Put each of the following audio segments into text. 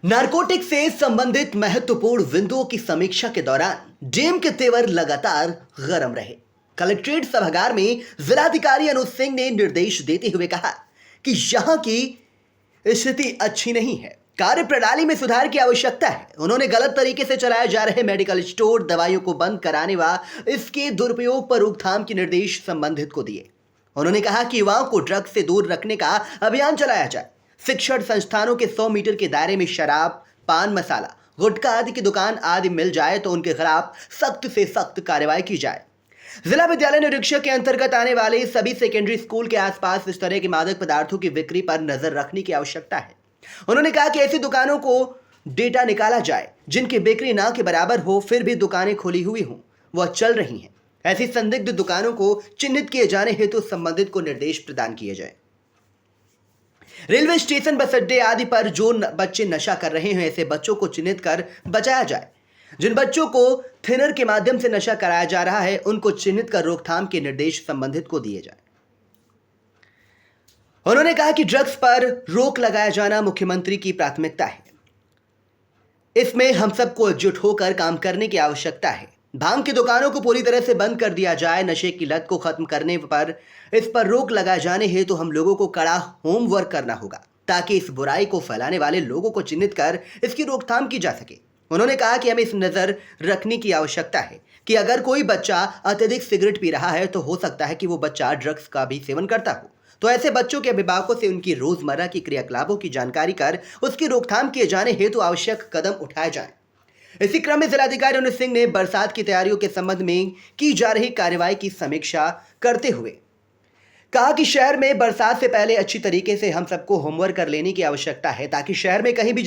Narcotic से संबंधित महत्वपूर्ण बिंदुओं की समीक्षा के दौरान डीएम के तेवर लगातार गर्म रहे। कलेक्ट्रेट सभागार में जिलाधिकारी अनुज सिंह ने निर्देश देते हुए कहा कि यहां की स्थिति अच्छी नहीं है, कार्य प्रणाली में सुधार की आवश्यकता है। उन्होंने गलत तरीके से चलाए जा रहे मेडिकल स्टोर, दवाइयों को बंद कराने व इसके दुरुपयोग पर रोकथाम के निर्देश संबंधित को दिए। उन्होंने कहा कि युवाओं को ड्रग्स से दूर रखने का अभियान चलाया जाए। शिक्षण संस्थानों के 100 मीटर के दायरे में शराब, पान मसाला, गुटखा आदि की दुकान आदि मिल जाए तो उनके खिलाफ सख्त से सख्त कार्रवाई की जाए। जिला विद्यालय निरीक्षक के अंतर्गत आने वाले सभी सेकेंडरी स्कूल के आसपास इस तरह के मादक पदार्थों की बिक्री पर नजर रखने की आवश्यकता है। उन्होंने कहा कि ऐसी दुकानों को डेटा निकाला जाए जिनकी बिक्री ना के बराबर हो, फिर भी दुकानें खुली हुई हों, वह चल रही हैं। ऐसी संदिग्ध दुकानों को चिन्हित किए जाने हेतु संबंधित को निर्देश प्रदान किए जाए। रेलवे स्टेशन, बस अड्डे आदि पर जो बच्चे नशा कर रहे हैं, ऐसे बच्चों को चिन्हित कर बचाया जाए। जिन बच्चों को थिनर के माध्यम से नशा कराया जा रहा है, उनको चिन्हित कर रोकथाम के निर्देश संबंधित को दिए जाए। उन्होंने कहा कि ड्रग्स पर रोक लगाया जाना मुख्यमंत्री की प्राथमिकता है। इसमें हम सबको एकजुट होकर काम करने की आवश्यकता है। भांग की दुकानों को पूरी तरह से बंद कर दिया जाए। नशे की लत को खत्म करने पर इस पर रोक लगाए जाने हेतु हम लोगों को कड़ा होमवर्क करना होगा ताकि इस बुराई को फैलाने वाले लोगों को चिन्हित कर इसकी रोकथाम की जा सके। उन्होंने कहा कि हमें इस नजर रखने की आवश्यकता है कि अगर कोई बच्चा अत्यधिक सिगरेट पी रहा है तो हो सकता है कि वो बच्चा ड्रग्स का भी सेवन करता हो, तो ऐसे बच्चों के अभिभावकों से उनकी रोजमर्रा की क्रियाकलापों की जानकारी कर उसकी रोकथाम किए जाने हेतु आवश्यक कदम उठाए जाएं। इसी क्रम में जिलाधिकारी अनुज सिंह ने बरसात की तैयारियों के संबंध में की जा रही कार्रवाई की समीक्षा करते हुए कहा कि शहर में बरसात से पहले अच्छी तरीके से हम सबको होमवर्क कर लेने की आवश्यकता है ताकि शहर में कहीं भी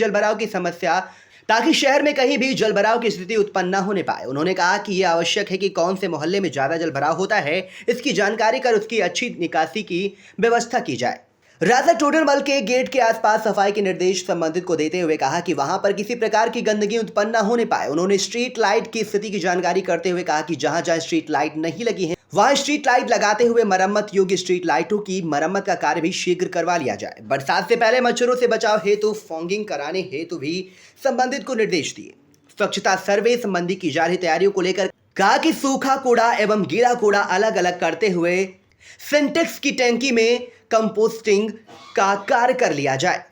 जलभराव की स्थिति उत्पन्न न होने पाए। उन्होंने कहा कि यह आवश्यक है कि कौन से मोहल्ले में ज्यादा जलभराव होता है, इसकी जानकारी कर उसकी अच्छी निकासी की व्यवस्था की जाए। राजा टोडरमल के गेट के आसपास सफाई के निर्देश संबंधित को देते हुए कहा कि वहां पर किसी प्रकार की गंदगी उत्पन्न न होने पाए। उन्होंने स्ट्रीट लाइट की स्थिति की जानकारी करते हुए कहा कि जहां जहां स्ट्रीट लाइट नहीं लगी है वहां स्ट्रीट लाइट लगाते हुए मरम्मत योग्य स्ट्रीट लाइटों की मरम्मत का कार्य भी शीघ्र करवा लिया जाए। बरसात से पहले मच्छरों से बचाव हेतु फॉगिंग कराने हेतु भी संबंधित को निर्देश दिए। स्वच्छता सर्वे संबंधी की जा रही तैयारियों को लेकर कहा कि सूखा कूड़ा एवं गीला कूड़ा अलग अलग करते हुए सिंटेक्स की टैंकी में कंपोस्टिंग का कार्य कर लिया जाए।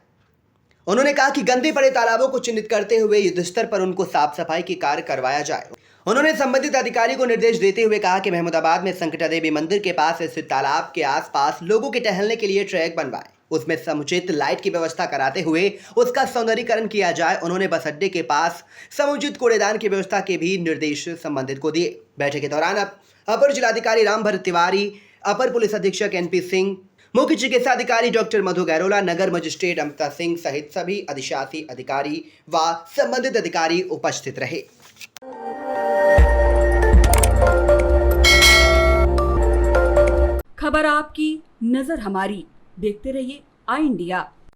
उन्होंने कहा कि गंदे पड़े तालाबों को चिन्हित करते हुए युद्ध स्तर पर उनको साफ सफाई की कार्य करवाया जाए। उन्होंने संबंधित अधिकारी को निर्देश देते हुए कहा कि महमूदाबाद में संकटा देवी मंदिर के पास स्थित तालाब के आसपास लोगों के टहलने के लिए ट्रैक बनवाए, उसमें समुचित लाइट की व्यवस्था कराते हुए उसका सौंदर्यीकरण किया जाए। उन्होंने बस अड्डे के पास समुचित कूड़ेदान की व्यवस्था के भी निर्देश संबंधित को दिए। बैठक के दौरान अपर जिलाधिकारी रामभर तिवारी, अपर पुलिस अधीक्षक एनपी सिंह, मुख्य चिकित्सा अधिकारी डॉक्टर मधु गैरोला, नगर मजिस्ट्रेट अमृता सिंह सहित सभी अधिशासी अधिकारी व संबंधित अधिकारी उपस्थित रहे। खबर आपकी, नजर हमारी। देखते रहिए आई इंडिया।